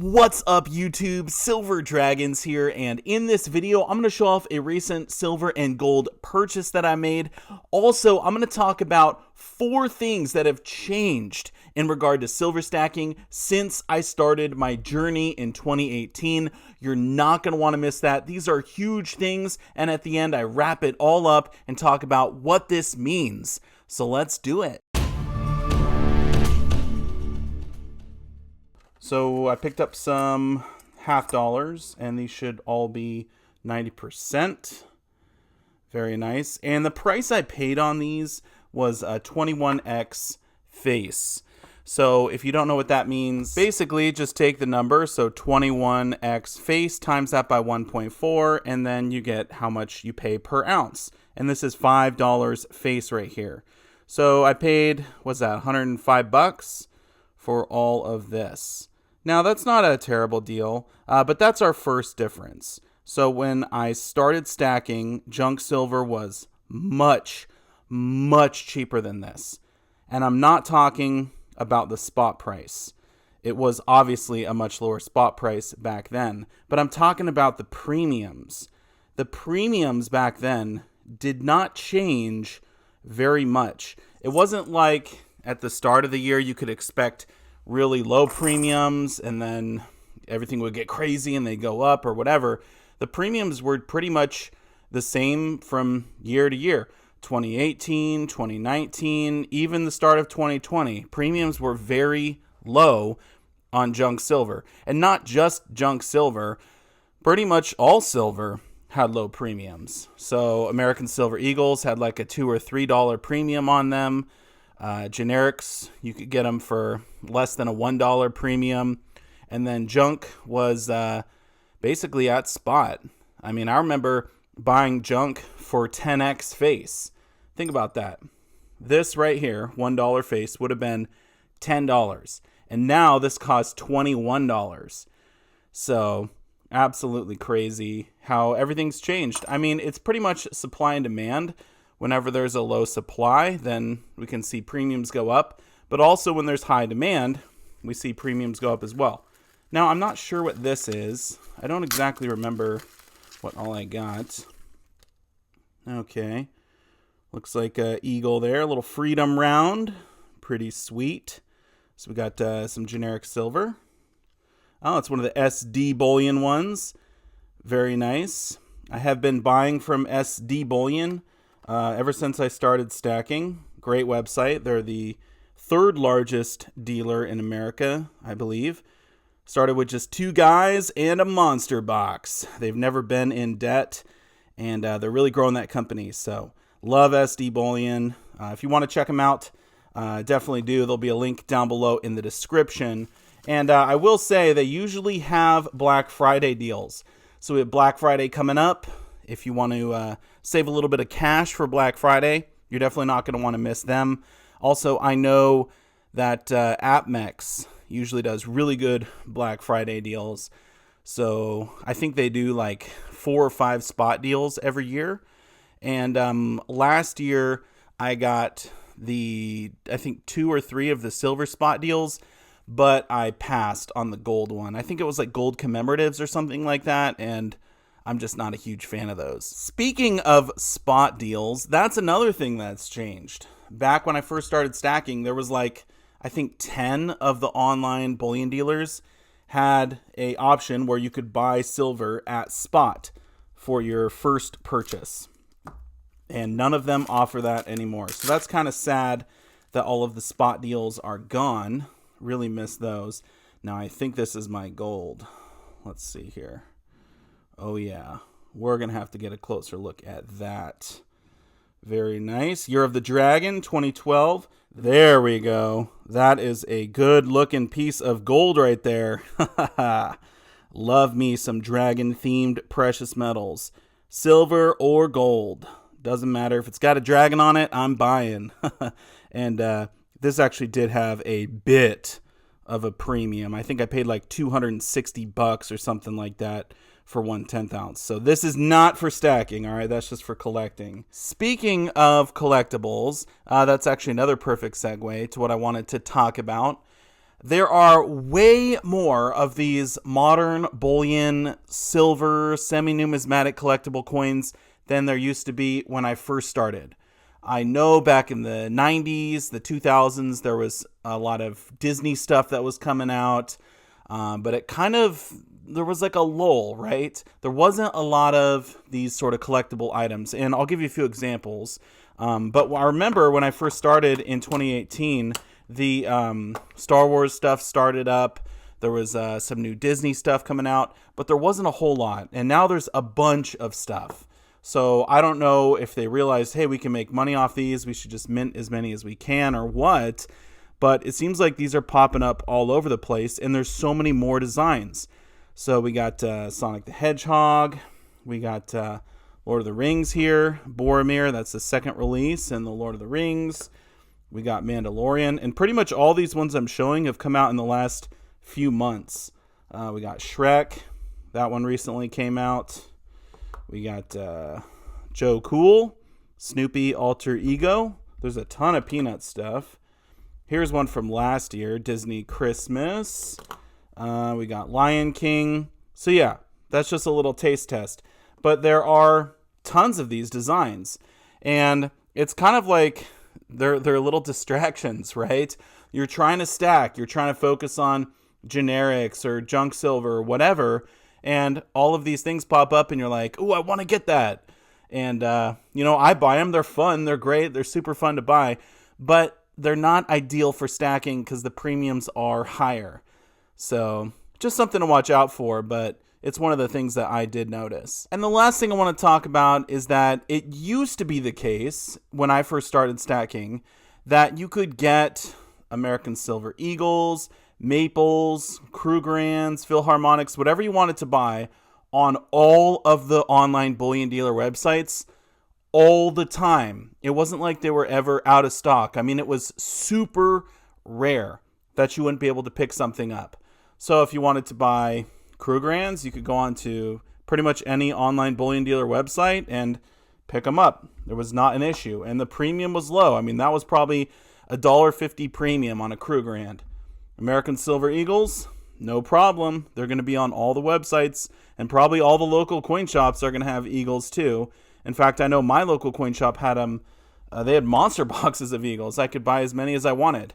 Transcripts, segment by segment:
What's up YouTube, Silver Dragons here, and in this video I'm going to show off a recent silver and gold purchase that I made. Also, I'm going to talk about 4 things that have changed in regard to silver stacking since I started my journey in 2018. You're not going to want to miss that. These are huge things, and at the end I wrap it all up and talk about what this means. So let's do it. So I picked up some half dollars, and these should all be 90%. Very nice. And the price I paid on these was a 21x face. So if you don't know what that means, basically just take the number, so 21x face, times that by 1.4, and then you get how much you pay per ounce. And this is $5 face right here. So I paid, what's that, 105 bucks for all of this. Now, that's not a terrible deal, but that's our first difference. So when I started stacking, junk silver was much, much cheaper than this. And I'm not talking about the spot price. It was obviously a much lower spot price back then, but I'm talking about the premiums. The premiums back then did not change very much. It wasn't like at the start of the year you could expect really low premiums and then everything would get crazy and they go up or whatever. The premiums were pretty much the same from year to year. 2018, 2019, even the start of 2020, premiums were very low on junk silver. And not just junk silver, pretty much all silver had low premiums. So American Silver Eagles had like a $2 or $3 premium on them. Generics, you could get them for less than a $1 premium. And then junk was basically at spot. I mean, I remember buying junk for 10x face. Think about that. This right here, $1 face, would have been $10. And now this costs $21. So absolutely crazy how everything's changed. I mean, it's pretty much supply and demand. Whenever there's a low supply, then we can see premiums go up. But also when there's high demand, we see premiums go up as well. Now, I'm not sure what this is. I don't exactly remember what all I got. Okay. Looks like an eagle there. A little freedom round. Pretty sweet. So we got some generic silver. Oh, it's one of the SD bullion ones. Very nice. I have been buying from SD Bullion ever since I started stacking. Great website. They're the 3rd largest dealer in America, I believe. Started with just 2 guys and a monster box. They've never been in debt, and they're really growing that company. So love SD Bullion. If you want to check them out, definitely do. There'll be a link down below in the description. And I will say they usually have Black Friday deals. So we have Black Friday coming up. If you want to save a little bit of cash for Black Friday, you're definitely not going to want to miss them. Also, I know that AppMex usually does really good Black Friday deals. So I think they do like 4 or 5 spot deals every year. And last year I got I think 2 or 3 of the silver spot deals, but I passed on the gold one. I think it was like gold commemoratives or something like that, and I'm just not a huge fan of those. Speaking of spot deals, that's another thing that's changed. Back when I first started stacking, there was like, I think 10 of the online bullion dealers had a option where you could buy silver at spot for your first purchase. And none of them offer that anymore. So that's kind of sad that all of the spot deals are gone. Really miss those. Now I think this is my gold. Let's see here. Oh yeah, we're going to have to get a closer look at that. Very nice. Year of the Dragon, 2012. There we go. That is a good looking piece of gold right there. Love me some dragon-themed precious metals. Silver or gold. Doesn't matter. If it's got a dragon on it, I'm buying. And this actually did have a bit of a premium. I think I paid like 260 bucks or something like that for 1/10 ounce. So this is not for stacking, all right? That's just for collecting. Speaking of collectibles, that's actually another perfect segue to what I wanted to talk about. There are way more of these modern bullion, silver, semi-numismatic collectible coins than there used to be when I first started. I know back in the 90s, the 2000s, there was a lot of Disney stuff that was coming out, but there was like a lull, right? There wasn't a lot of these sort of collectible items, and I'll give you a few examples. But I remember when I first started in 2018, the Star Wars stuff started up. There was some new Disney stuff coming out, but there wasn't a whole lot. And now there's a bunch of stuff. So I don't know if they realized, hey, we can make money off these. We should just mint as many as we can or what. But it seems like these are popping up all over the place, and there's so many more designs. So we got Sonic the Hedgehog. We got Lord of the Rings here. Boromir, that's the second release in the Lord of the Rings. We got Mandalorian, and pretty much all these ones I'm showing have come out in the last few months. We got Shrek. That one recently came out. We got Joe Cool, Snoopy Alter Ego. There's a ton of Peanut stuff. Here's one from last year, Disney Christmas. We got Lion King. So yeah, that's just a little taste test. But there are tons of these designs. And it's kind of like they're little distractions, right? You're trying to stack. You're trying to focus on generics or junk silver or whatever. And all of these things pop up and you're like, oh, I want to get that. And, I buy them. They're fun. They're great. They're super fun to buy. But they're not ideal for stacking because the premiums are higher. So just something to watch out for, but it's one of the things that I did notice. And the last thing I want to talk about is that it used to be the case when I first started stacking that you could get American Silver Eagles, Maples, Krugerrands, Philharmonics, whatever you wanted to buy on all of the online bullion dealer websites all the time. It wasn't like they were ever out of stock. I mean, it was super rare that you wouldn't be able to pick something up. So if you wanted to buy Krugerrands, you could go on to pretty much any online bullion dealer website and pick them up. There was not an issue. And the premium was low. I mean, that was probably $1.50 premium on a Krugerrand. American Silver Eagles, no problem. They're going to be on all the websites, and probably all the local coin shops are going to have Eagles too. In fact, I know my local coin shop had them. They had monster boxes of Eagles. I could buy as many as I wanted.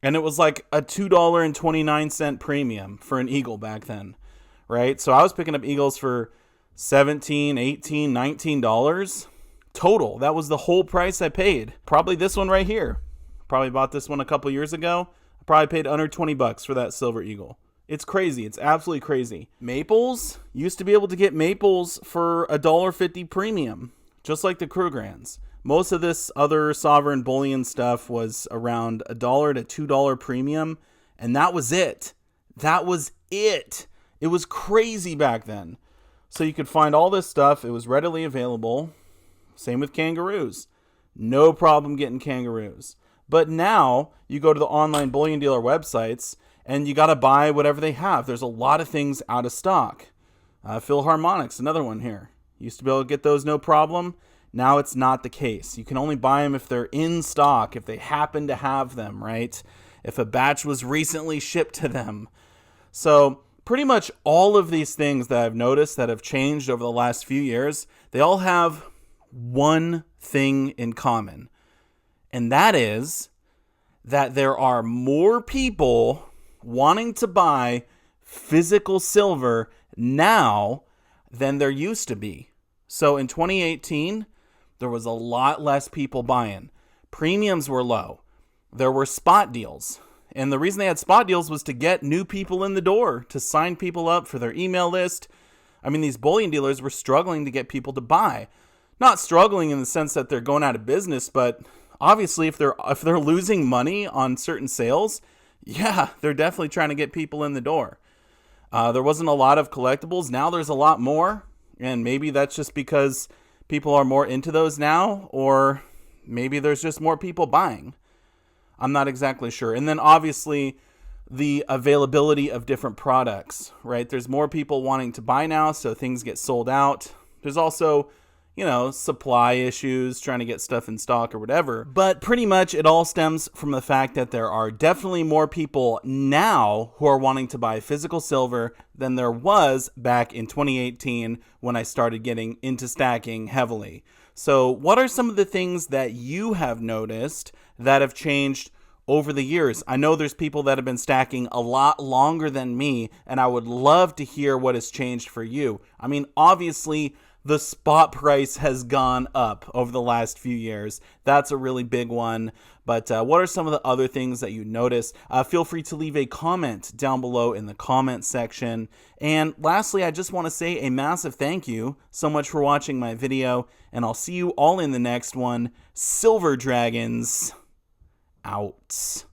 And it was like a $2.29 premium for an Eagle back then, right? So I was picking up Eagles for $17, $18, $19 total. That was the whole price I paid. Probably this one right here. Probably bought this one a couple years ago. I probably paid under $20 for that Silver Eagle. It's crazy. It's absolutely crazy. Maples, used to be able to get Maples for $1.50 premium, just like the Krugerrands. Most of this other sovereign bullion stuff was around $1 to $2 premium, and that was it. That was it. It was crazy back then. So you could find all this stuff. It was readily available. Same with kangaroos. No problem getting kangaroos. But now you go to the online bullion dealer websites and you got to buy whatever they have. There's a lot of things out of stock. Philharmonics, another one here. Used to be able to get those no problem. Now it's not the case. You can only buy them if they're in stock, if they happen to have them, right? If a batch was recently shipped to them. So pretty much all of these things that I've noticed that have changed over the last few years, they all have one thing in common. And that is that there are more people wanting to buy physical silver now than there used to be. So in 2018, there was a lot less people buying. Premiums were low. There were spot deals. And the reason they had spot deals was to get new people in the door, to sign people up for their email list. I mean, these bullion dealers were struggling to get people to buy. Not struggling in the sense that they're going out of business, but obviously if they're losing money on certain sales, yeah, they're definitely trying to get people in the door. There wasn't a lot of collectibles. Now there's a lot more. And maybe that's just because people are more into those now, or maybe there's just more people buying. I'm not exactly sure. And then obviously the availability of different products, right? There's more people wanting to buy now, so things get sold out. There's also, supply issues, trying to get stuff in stock or whatever. But pretty much it all stems from the fact that there are definitely more people now who are wanting to buy physical silver than there was back in 2018 when I started getting into stacking heavily. So what are some of the things that you have noticed that have changed over the years? I know there's people that have been stacking a lot longer than me, and I would love to hear what has changed for you. I mean, obviously, the spot price has gone up over the last few years. That's a really big one. But what are some of the other things that you notice? Feel free to leave a comment down below in the comment section. And lastly, I just want to say a massive thank you so much for watching my video, and I'll see you all in the next one. Silver Dragons out.